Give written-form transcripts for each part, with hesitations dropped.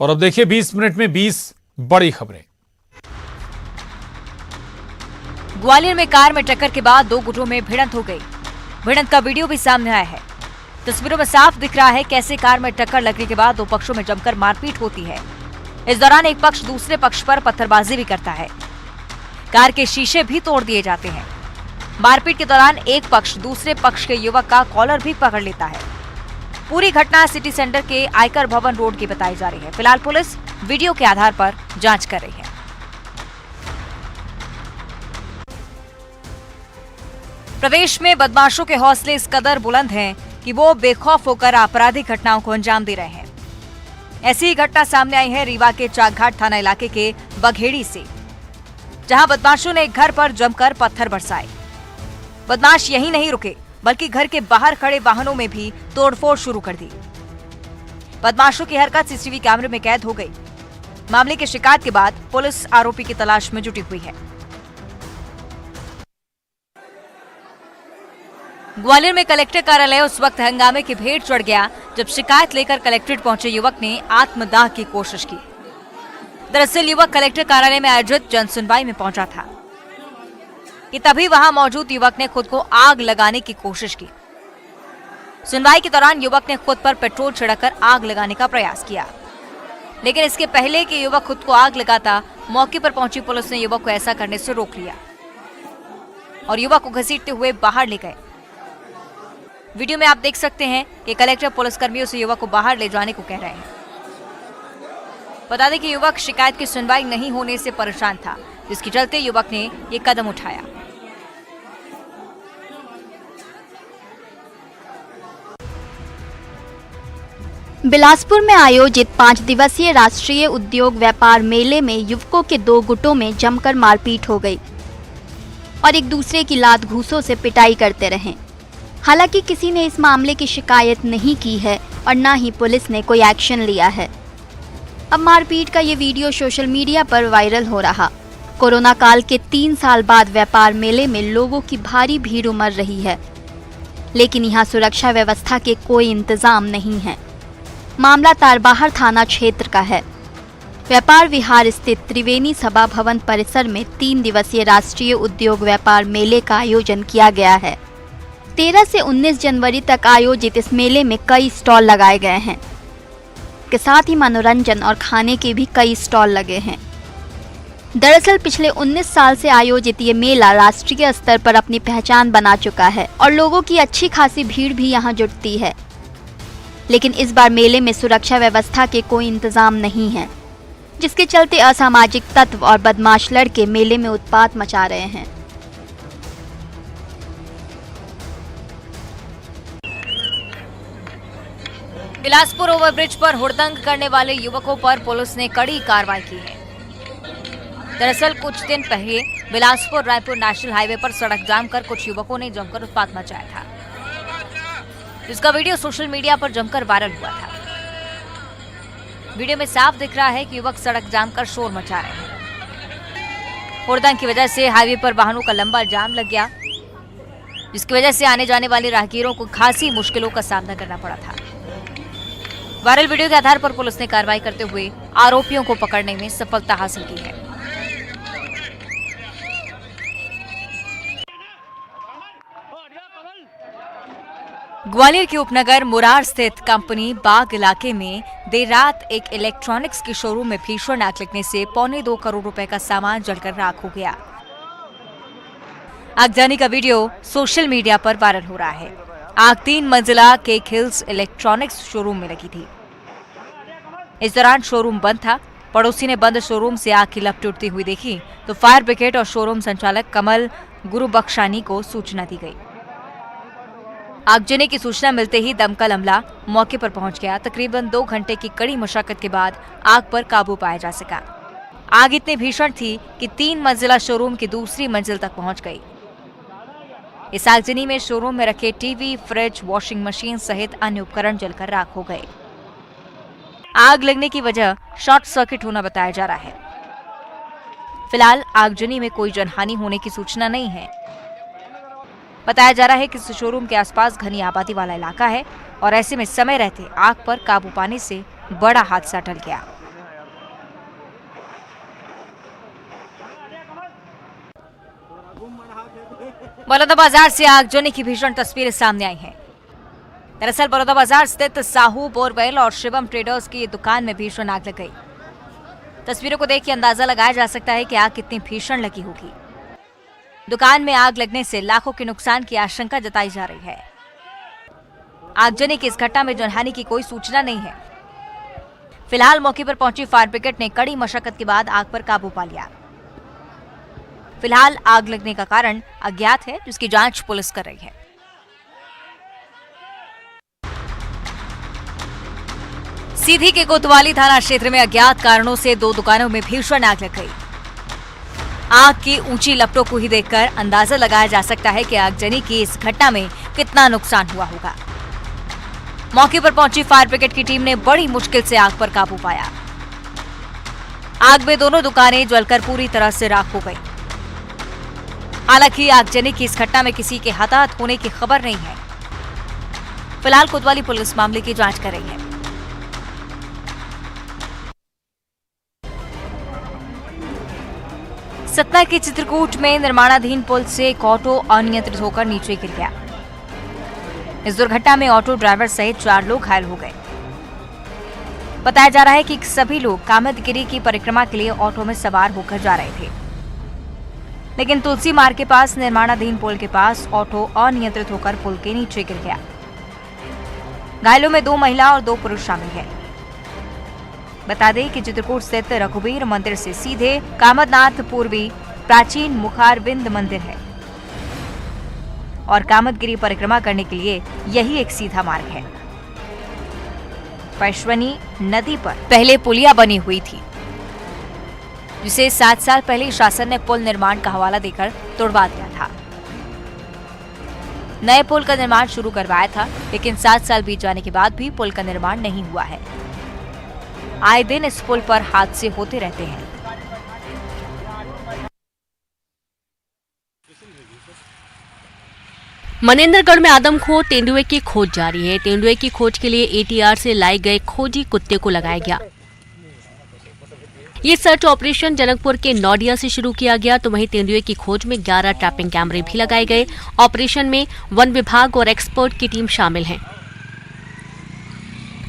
और अब देखिए 20 मिनट में 20 बड़ी खबरें। ग्वालियर में कार में टक्कर के बाद दो गुटों में भिड़ंत हो गई। भिड़ंत का वीडियो भी सामने आया है। तस्वीरों में साफ दिख रहा है कैसे कार में टक्कर लगने के बाद दो पक्षों में जमकर मारपीट होती है। इस दौरान एक पक्ष दूसरे पक्ष पर पत्थरबाजी भी करता है। कार के शीशे भी तोड़ दिए जाते हैं। मारपीट के दौरान एक पक्ष दूसरे पक्ष के युवक का कॉलर भी पकड़ लेता है। पूरी घटना सिटी सेंटर के आयकर भवन रोड की बताई जा रही है। फिलहाल पुलिस वीडियो के आधार पर जांच कर रही है। प्रदेश में बदमाशों के हौसले इस कदर बुलंद हैं कि वो बेखौफ होकर आपराधिक घटनाओं को अंजाम दे रहे हैं। ऐसी ही घटना सामने आई है रीवा के चाकघाट थाना इलाके के बघेड़ी से, जहां बदमाशों ने एक घर पर जमकर पत्थर बरसाए। बदमाश यहीं नहीं रुके बल्कि घर के बाहर खड़े वाहनों में भी तोड़फोड़ शुरू कर दी। बदमाशों की हरकत सीसीटीवी कैमरे में कैद हो गई। मामले की शिकायत के बाद पुलिस आरोपी की तलाश में जुटी हुई है। ग्वालियर में कलेक्टर कार्यालय उस वक्त हंगामे की भेंट चढ़ गया जब शिकायत लेकर कलेक्ट्रेट पहुंचे युवक ने आत्मदाह की कोशिश की। दरअसल युवक कलेक्टर कार्यालय में आयोजित जनसुनवाई में पहुंचा था कि तभी वहां मौजूद युवक ने खुद को आग लगाने की कोशिश की। सुनवाई के दौरान युवक ने खुद पर पेट्रोल छिड़ककर आग लगाने का प्रयास किया, लेकिन इसके पहले कि युवक खुद को आग लगाता, मौके पर पहुंची पुलिस ने युवक को ऐसा करने से रोक लिया और युवक को घसीटते हुए बाहर ले गए। वीडियो में आप देख सकते हैं कि कलेक्टर पुलिसकर्मियों से युवक को बाहर ले जाने को कह रहे हैं। बता दें कि युवक शिकायत की सुनवाई नहीं होने से परेशान था, जिसके चलते युवक ने ये कदम उठाया। बिलासपुर में आयोजित 5 दिवसीय राष्ट्रीय उद्योग व्यापार मेले में युवकों के दो गुटों में जमकर मारपीट हो गई और एक दूसरे की लात घूंसों से पिटाई करते रहे। हालांकि किसी ने इस मामले की शिकायत नहीं की है और न ही पुलिस ने कोई एक्शन लिया है। अब मारपीट का ये वीडियो सोशल मीडिया पर वायरल हो रहा। कोरोना काल के 3 साल बाद व्यापार मेले में लोगों की भारी भीड़ उमड़ रही है, लेकिन यहाँ सुरक्षा व्यवस्था के कोई इंतजाम नहीं है। मामला तारबहार थाना क्षेत्र का है। व्यापार विहार स्थित त्रिवेणी सभा भवन परिसर में 3 दिवसीय राष्ट्रीय उद्योग व्यापार मेले का आयोजन किया गया है। 13 से 19 जनवरी तक आयोजित इस मेले में कई स्टॉल लगाए गए हैं, के साथ ही मनोरंजन और खाने के भी कई स्टॉल लगे हैं। दरअसल पिछले 19 साल से आयोजित ये मेला राष्ट्रीय स्तर पर अपनी पहचान बना चुका है और लोगों की अच्छी खासी भीड़ भी यहाँ जुटती है, लेकिन इस बार मेले में सुरक्षा व्यवस्था के कोई इंतजाम नहीं है, जिसके चलते असामाजिक तत्व और बदमाश लड़के मेले में उत्पात मचा रहे हैं। बिलासपुर ओवरब्रिज पर हुड़दंग करने वाले युवकों पर पुलिस ने कड़ी कार्रवाई की है। दरअसल कुछ दिन पहले बिलासपुर रायपुर नेशनल हाईवे पर सड़क जाम कर कुछ युवकों ने जमकर उत्पात मचाया था, जिसका वीडियो सोशल मीडिया पर जमकर वायरल हुआ था। वीडियो में साफ दिख रहा है कि युवक सड़क जाम कर शोर मचा रहे हैं। हुड़दंग की वजह से हाईवे पर वाहनों का लंबा जाम लग गया, जिसकी वजह से आने जाने वाले राहगीरों को खासी मुश्किलों का सामना करना पड़ा था। वायरल वीडियो के आधार पर पुलिस ने कार्रवाई करते हुए आरोपियों को पकड़ने में सफलता हासिल की है। ग्वालियर के उपनगर मुरार स्थित कंपनी बाग इलाके में देर रात एक इलेक्ट्रॉनिक्स के शोरूम में भीषण आग लगने से 1.25 करोड़ रुपए का सामान जलकर राख हो गया। आगजनी का वीडियो सोशल मीडिया पर वायरल हो रहा है। आग 3 मंजिला केक हिल्स इलेक्ट्रॉनिक्स शोरूम में लगी थी। इस दौरान शोरूम बंद था। पड़ोसी ने बंद शोरूम से आग की लपटें उठती हुई देखी तो फायर ब्रिगेड और शोरूम संचालक कमल गुरुबख्शानी को सूचना दी गई। आगजनी की सूचना मिलते ही दमकल अमला मौके पर पहुंच गया। तकरीबन 2 घंटे की कड़ी मशक्कत के बाद आग पर काबू पाया जा सका। आग इतनी भीषण थी कि 3 मंजिला शोरूम की दूसरी मंजिल तक पहुंच गई। इस आगजनी में शोरूम में रखे टीवी, फ्रिज, वॉशिंग मशीन सहित अन्य उपकरण जलकर राख हो गए। आग लगने की वजह शॉर्ट सर्किट होना बताया जा रहा है। फिलहाल आगजनी में कोई जनहानि होने की सूचना नहीं है। बताया जा रहा है कि इस शोरूम के आसपास घनी आबादी वाला इलाका है और ऐसे में समय रहते आग पर काबू पाने से बड़ा हादसा टल गया। बलौदाबाजार से आगजनी की भीषण तस्वीरें सामने आई हैं। दरअसल बलौदाबाजार स्थित साहू बोरवेल और शिवम ट्रेडर्स की दुकान में भीषण आग लग गई। तस्वीरों को देख के अंदाजा लगाया जा सकता है कि आग कितनी भीषण लगी होगी। दुकान में आग लगने से लाखों के नुकसान की आशंका जताई जा रही है। आगजनी की इस घटना में जनहानि की कोई सूचना नहीं है। फिलहाल मौके पर पहुंची फायर ब्रिगेड ने कड़ी मशक्कत के बाद आग पर काबू पा लिया। फिलहाल आग लगने का कारण अज्ञात है, जिसकी जांच पुलिस कर रही है। सीधी के कोतवाली थाना क्षेत्र में अज्ञात कारणों से 2 दुकानों में भीषण आग लग गई। आग की ऊंची लपटों को ही देखकर अंदाजा लगाया जा सकता है कि आगजनी की इस घटना में कितना नुकसान हुआ होगा। मौके पर पहुंची फायर ब्रिगेड की टीम ने बड़ी मुश्किल से आग पर काबू पाया। आग में दोनों दुकानें जलकर पूरी तरह से राख हो गई। हालांकि आगजनी की इस घटना में किसी के हताहत होने की खबर नहीं है। फिलहाल कोतवाली पुलिस मामले की जांच कर रही है। सतना के चित्रकूट में निर्माणाधीन पुल से एक ऑटो अनियंत्रित होकर नीचे गिर गया। इस दुर्घटना में ऑटो ड्राइवर सहित 4 लोग घायल हो गए। बताया जा रहा है कि सभी लोग कामदगिरी की परिक्रमा के लिए ऑटो में सवार होकर जा रहे थे, लेकिन तुलसी मार्ग के पास निर्माणाधीन पुल के पास ऑटो अनियंत्रित होकर पुल के नीचे गिर गया। घायलों में 2 महिला और 2 पुरुष शामिल हैं। बता दें कि चित्रकूट स्थित रघुवीर मंदिर से सीधे कामदनाथ पूर्वी प्राचीन मुखारबिंद मंदिर है और कामदगिरी परिक्रमा करने के लिए यही एक सीधा मार्ग है। पैश्वनी नदी पर पहले पुलिया बनी हुई थी, जिसे 7 साल पहले शासन ने पुल निर्माण का हवाला देकर तोड़वा दिया था। नए पुल का निर्माण शुरू करवाया था, लेकिन 7 साल बीत जाने के बाद भी पुल का निर्माण नहीं हुआ है। आए दिन इस पुल पर हादसे होते रहते हैं। मनेंद्रगढ़ में आदमखोर तेंदुए की खोज जारी है। तेंदुए की खोज के लिए एटीआर से लाए गए खोजी कुत्ते को लगाया गया। ये सर्च ऑपरेशन जनकपुर के नौडिया से शुरू किया गया, तो वहीं तेंदुए की खोज में 11 ट्रैपिंग कैमरे भी लगाए गए। ऑपरेशन में वन विभाग और एक्सपर्ट की टीम शामिल है।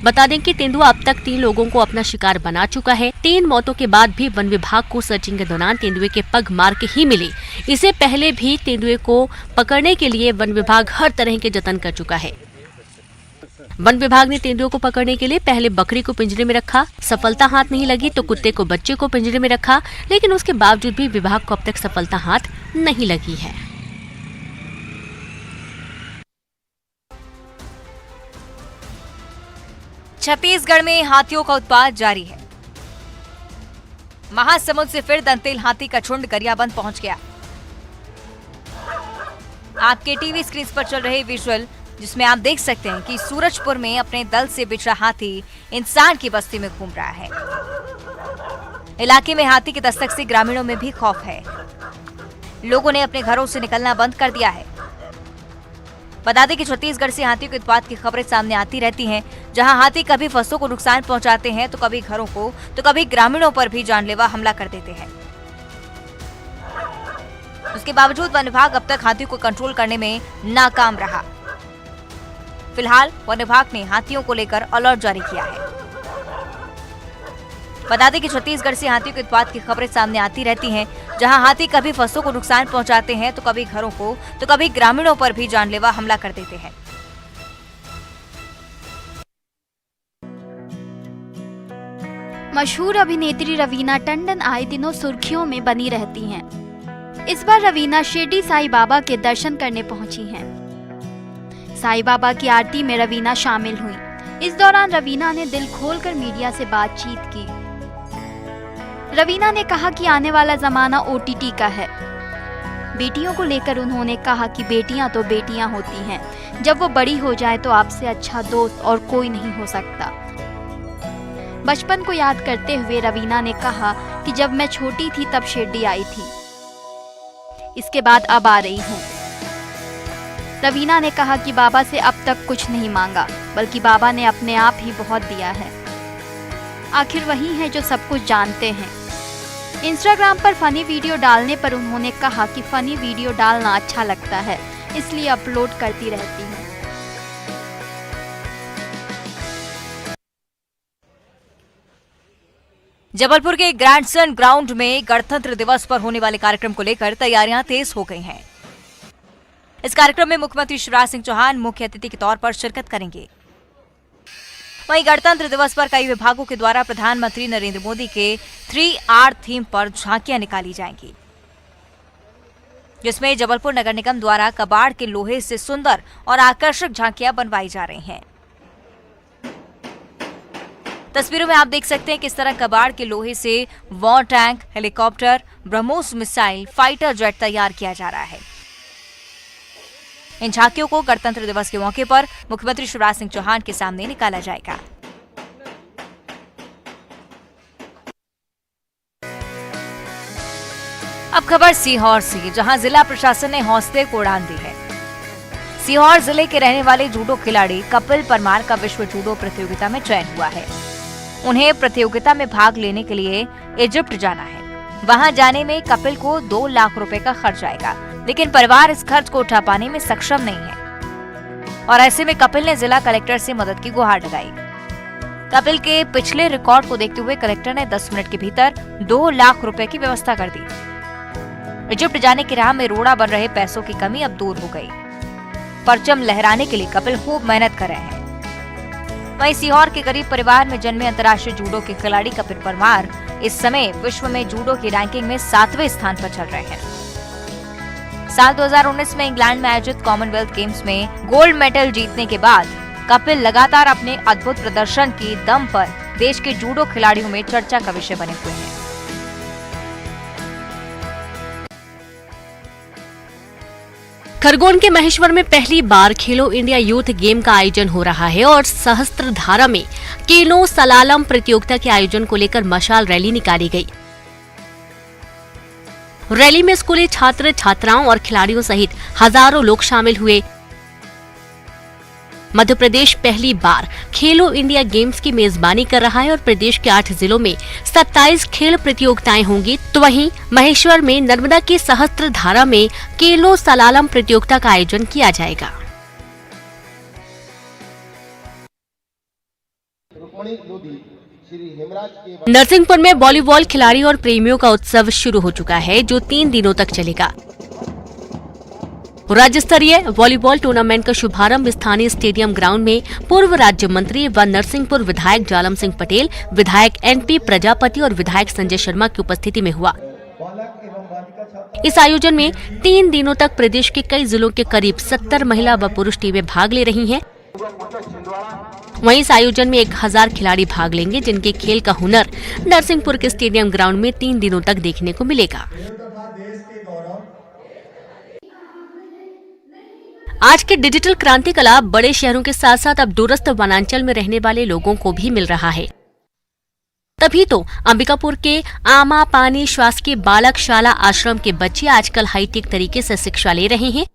बता दें कि तेंदुआ अब तक 3 लोगों को अपना शिकार बना चुका है। 3 मौतों के बाद भी वन विभाग को सर्चिंग के दौरान तेंदुए के पग मार्क ही मिले। इससे पहले भी तेंदुए को पकड़ने के लिए वन विभाग हर तरह के जतन कर चुका है। वन विभाग ने तेंदुए को पकड़ने के लिए पहले बकरी को पिंजरे में रखा, सफलता हाथ नहीं लगी तो कुत्ते को बच्चे को पिंजरे में रखा, लेकिन उसके बावजूद भी विभाग को अब तक सफलता हाथ नहीं लगी है। छत्तीसगढ़ में हाथियों का उत्पात जारी है। महासमुंद से फिर दंतेल हाथी का झुंड गरियाबंद पहुंच गया। आपके टीवी स्क्रीन पर चल रहे विजुअल, जिसमें आप देख सकते हैं कि सूरजपुर में अपने दल से बिछड़ा हाथी इंसान की बस्ती में घूम रहा है। इलाके में हाथी की दस्तक से ग्रामीणों में भी खौफ है। लोगों ने अपने घरों से निकलना बंद कर दिया है। बता दें कि छत्तीसगढ़ से हाथियों के उत्पात की खबरें सामने आती रहती हैं, जहां हाथी कभी फसलों को नुकसान पहुंचाते हैं, तो कभी घरों को, तो कभी ग्रामीणों पर भी जानलेवा हमला कर देते हैं। उसके बावजूद वन विभाग अब तक हाथियों को कंट्रोल करने में नाकाम रहा। फिलहाल वन विभाग ने हाथियों को लेकर अलर्ट जारी किया है। बता दें कि छत्तीसगढ़ से हाथियों के उत्पात की खबरें सामने आती रहती हैं, जहां हाथी कभी फसलों को नुकसान पहुंचाते हैं, तो कभी घरों को, तो कभी ग्रामीणों पर भी जानलेवा हमला कर देते हैं। मशहूर अभिनेत्री रवीना टंडन आए दिनों सुर्खियों में बनी रहती हैं। इस बार रवीना शिरडी साईं बाबा के दर्शन करने पहुंची हैं। साईं बाबा की आरती में रवीना शामिल हुई। इस दौरान रवीना ने दिल खोलकर मीडिया से बातचीत की। रवीना ने कहा कि आने वाला जमाना ओटीटी का है। बेटियों को लेकर उन्होंने कहा कि बेटियां तो बेटियां होती हैं, जब वो बड़ी हो जाए तो आपसे अच्छा दोस्त और कोई नहीं हो सकता। बचपन को याद करते हुए रवीना ने कहा कि जब मैं छोटी थी तब शिरडी आई थी, इसके बाद अब आ रही हूँ। रवीना ने कहा कि बाबा से अब तक कुछ नहीं मांगा, बल्कि बाबा ने अपने आप ही बहुत दिया है। आखिर वही है जो सब कुछ जानते हैं। इंस्टाग्राम पर फनी वीडियो डालने पर उन्होंने कहा कि फनी वीडियो डालना अच्छा लगता है, इसलिए अपलोड करती रहती हूँ। जबलपुर के ग्रैंडसन ग्राउंड में गणतंत्र दिवस पर होने वाले कार्यक्रम को लेकर तैयारियां तेज हो गई हैं। इस कार्यक्रम में मुख्यमंत्री शिवराज सिंह चौहान मुख्य अतिथि के तौर पर शिरकत करेंगे। वहीं गणतंत्र दिवस पर कई विभागों के द्वारा प्रधानमंत्री नरेंद्र मोदी के 3R थीम पर झांकियां निकाली जाएंगी, जिसमें जबलपुर नगर निगम द्वारा कबाड़ के लोहे से सुंदर और आकर्षक झांकियां बनवाई जा रही हैं। तस्वीरों में आप देख सकते हैं किस तरह कबाड़ के लोहे से war tank, helicopter, BrahMos missile, fighter jet तैयार किया जा रहा है। इन झांकियों को गणतंत्र दिवस के मौके पर मुख्यमंत्री शिवराज सिंह चौहान के सामने निकाला जाएगा। अब खबर सीहोर से, जहां जिला प्रशासन ने हौसले को उड़ान दी है। सीहोर जिले के रहने वाले जूडो खिलाड़ी कपिल परमार का विश्व जूडो प्रतियोगिता में चयन हुआ है। उन्हें प्रतियोगिता में भाग लेने के लिए इजिप्ट जाना है। वहां जाने में कपिल को 2 लाख रुपए का खर्च आएगा, लेकिन परिवार इस खर्च को उठा पाने में सक्षम नहीं है और ऐसे में कपिल ने जिला कलेक्टर से मदद की गुहार लगाई। कपिल के पिछले रिकॉर्ड को देखते हुए कलेक्टर ने 10 मिनट के भीतर 2 लाख रुपए की व्यवस्था कर दी। इजिप्ट जाने की राह में रोड़ा बन रहे पैसों की कमी अब दूर हो गई। परचम लहराने के लिए कपिल खूब मेहनत कर रहे हैं। वहीं सीहोर के गरीब परिवार में जन्मे अंतर्राष्ट्रीय जूडो के खिलाड़ी कपिल परमार इस समय विश्व में जूडो की रैंकिंग में 7वें स्थान पर चल रहे हैं। साल 2019 में इंग्लैंड में आयोजित कॉमनवेल्थ गेम्स में गोल्ड मेडल जीतने के बाद कपिल लगातार अपने अद्भुत प्रदर्शन की दम पर देश के जूडो खिलाड़ियों में चर्चा का विषय बने हुए हैं। खरगोन के महेश्वर में पहली बार खेलो इंडिया यूथ गेम का आयोजन हो रहा है और सहस्त्रधारा में केनो सलालम प्रतियोगिता के आयोजन को लेकर मशाल रैली निकाली गई। रैली में स्कूली छात्र छात्राओं और खिलाड़ियों सहित हजारों लोग शामिल हुए। मध्य प्रदेश पहली बार खेलो इंडिया गेम्स की मेजबानी कर रहा है और प्रदेश के 8 जिलों में 27 खेल प्रतियोगिताएं होंगी, तो वहीं महेश्वर में नर्मदा की सहस्त्रधारा में केलो सलालम प्रतियोगिता का आयोजन किया जाएगा। नरसिंहपुर में वॉलीबॉल खिलाड़ी और प्रेमियों का उत्सव शुरू हो चुका है, जो 3 दिनों तक चलेगा। राज्य स्तरीय वॉलीबॉल टूर्नामेंट का शुभारंभ स्थानीय स्टेडियम ग्राउंड में पूर्व राज्य मंत्री व नरसिंहपुर विधायक जालम सिंह पटेल, विधायक NP प्रजापति और विधायक संजय शर्मा की उपस्थिति में हुआ। इस आयोजन में 3 दिनों तक प्रदेश के कई जिलों के करीब 70 महिला व पुरुष टीमें भाग ले रही हैं। वहीं इस आयोजन में 1000 खिलाड़ी भाग लेंगे, जिनके खेल का हुनर नरसिंहपुर के स्टेडियम ग्राउंड में 3 दिनों तक देखने को मिलेगा। आज के डिजिटल क्रांति का लाभ बड़े शहरों के साथ साथ अब दूरस्थ वनांचल में रहने वाले लोगों को भी मिल रहा है। तभी तो अंबिकापुर के आमा पानी शासकीय बालक शाला आश्रम के बच्चे आजकल हाईटेक तरीके से शिक्षा ले रहे हैं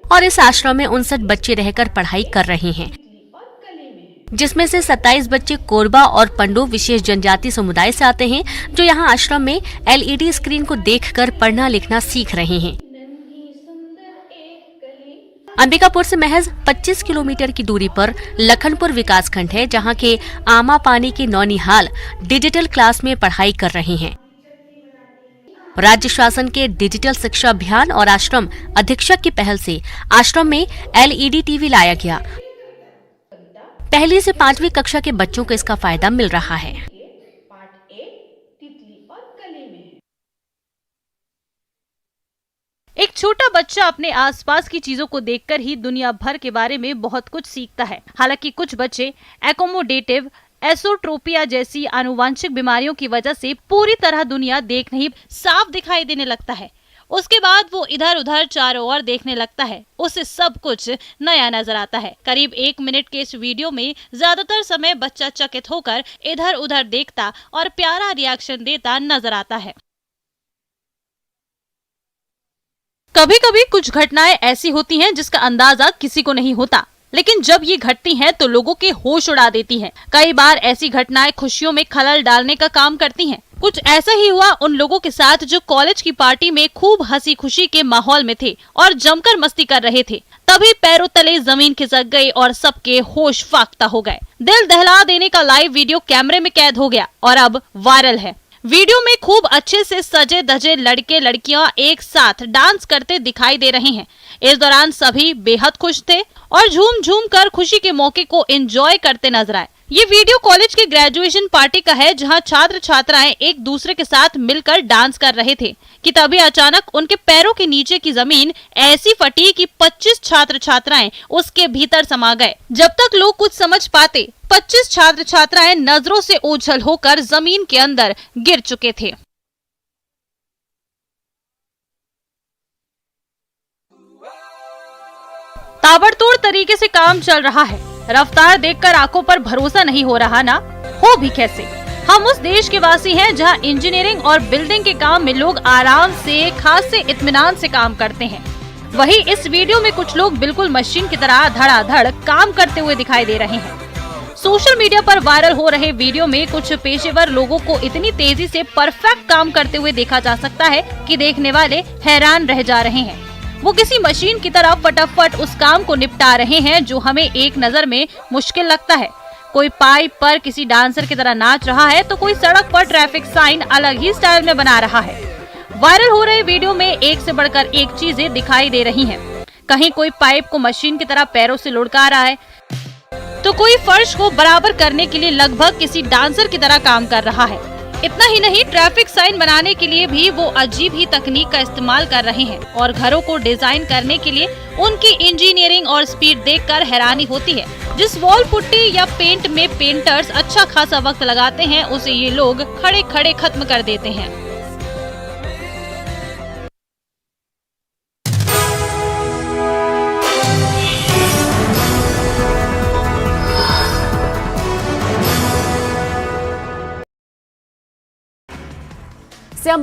और इस आश्रम में 59 बच्चे रहकर पढ़ाई कर रहे हैं, जिसमें से 27 बच्चे कोरबा और पंडो विशेष जनजाति समुदाय से आते हैं, जो यहाँ आश्रम में LED स्क्रीन को देखकर पढ़ना लिखना सीख रहे हैं। अंबिकापुर से महज 25 किलोमीटर की दूरी पर लखनपुर विकासखंड है, जहां के आमा पानी के नौनिहाल डिजिटल क्लास में पढ़ाई कर रहे हैं। राज्य शासन के डिजिटल शिक्षा अभियान और आश्रम अधीक्षक की पहल से आश्रम में LED टीवी लाया गया। पहली से 5वीं कक्षा के बच्चों को इसका फायदा मिल रहा है। एक छोटा बच्चा अपने आसपास की चीजों को देखकर ही दुनिया भर के बारे में बहुत कुछ सीखता है। हालांकि कुछ बच्चे एकोमोडेटिव एसोट्रोपिया जैसी आनुवांशिक बीमारियों की वजह से पूरी तरह दुनिया देख नहीं, साफ दिखाई देने लगता है। उसके बाद वो इधर उधर चारों ओर देखने लगता है, उसे सब कुछ नया नजर आता है। करीब 1 मिनट के इस वीडियो में ज्यादातर समय बच्चा चकित होकर इधर उधर देखता और प्यारा रिएक्शन देता नजर आता है। कभी कभी कुछ घटनाएं ऐसी होती हैं जिसका अंदाजा किसी को नहीं होता, लेकिन जब ये घटती हैं तो लोगों के होश उड़ा देती हैं। कई बार ऐसी घटनाएं खुशियों में खलल डालने का काम करती हैं। कुछ ऐसा ही हुआ उन लोगों के साथ जो कॉलेज की पार्टी में खूब हंसी खुशी के माहौल में थे और जमकर मस्ती कर रहे थे। तभी पैरों तले जमीन खिसक गई और सबके होश फाख्ता हो गए। दिल दहला देने का लाइव वीडियो कैमरे में कैद हो गया और अब वायरल है। वीडियो में खूब अच्छे से सजे धजे लड़के लड़कियां एक साथ डांस करते दिखाई दे रहे हैं। इस दौरान सभी बेहद खुश थे और झूम झूम कर खुशी के मौके को एंजॉय करते नजर आए। ये वीडियो कॉलेज के ग्रेजुएशन पार्टी का है, जहां छात्र छात्राएं एक दूसरे के साथ मिलकर डांस कर रहे थे कि तभी अचानक उनके पैरों के नीचे की जमीन ऐसी फटी कि 25 छात्र छात्राएं उसके भीतर समा गए। जब तक लोग कुछ समझ पाते 25 छात्र छात्राएं नजरों से ओझल होकर जमीन के अंदर गिर चुके थे। ताबड़तोड़ तरीके से काम चल रहा है। रफ्तार देखकर आंखों पर भरोसा नहीं हो रहा ना, हो भी कैसे। हम उस देश के वासी हैं जहां इंजीनियरिंग और बिल्डिंग के काम में लोग आराम से खासे इत्मीनान से काम करते हैं। वहीं इस वीडियो में कुछ लोग बिल्कुल मशीन की तरह धड़ाधड़ काम करते हुए दिखाई दे रहे हैं। सोशल मीडिया पर वायरल हो रहे वीडियो में कुछ पेशेवर लोगों को इतनी तेजी से परफेक्ट काम करते हुए देखा जा सकता है कि देखने वाले हैरान रह जा रहे हैं। वो किसी मशीन की तरह फटाफट उस काम को निपटा रहे हैं जो हमें एक नजर में मुश्किल लगता है। कोई पाइप पर किसी डांसर की तरह नाच रहा है तो कोई सड़क पर ट्रैफिक साइन अलग ही स्टाइल में बना रहा है। वायरल हो रहे वीडियो में एक से बढ़कर एक चीजें दिखाई दे रही हैं। कहीं कोई पाइप को मशीन की तरह पैरों से लुढ़का रहा है तो कोई फर्श को बराबर करने के लिए लगभग किसी डांसर की तरह काम कर रहा है। इतना ही नहीं, ट्रैफिक साइन बनाने के लिए भी वो अजीब ही तकनीक का इस्तेमाल कर रहे हैं और घरों को डिजाइन करने के लिए उनकी इंजीनियरिंग और स्पीड देखकर हैरानी होती है। जिस वॉल पुट्टी या पेंट में पेंटर्स अच्छा खासा वक्त लगाते हैं उसे ये लोग खड़े खड़े खत्म कर देते हैं।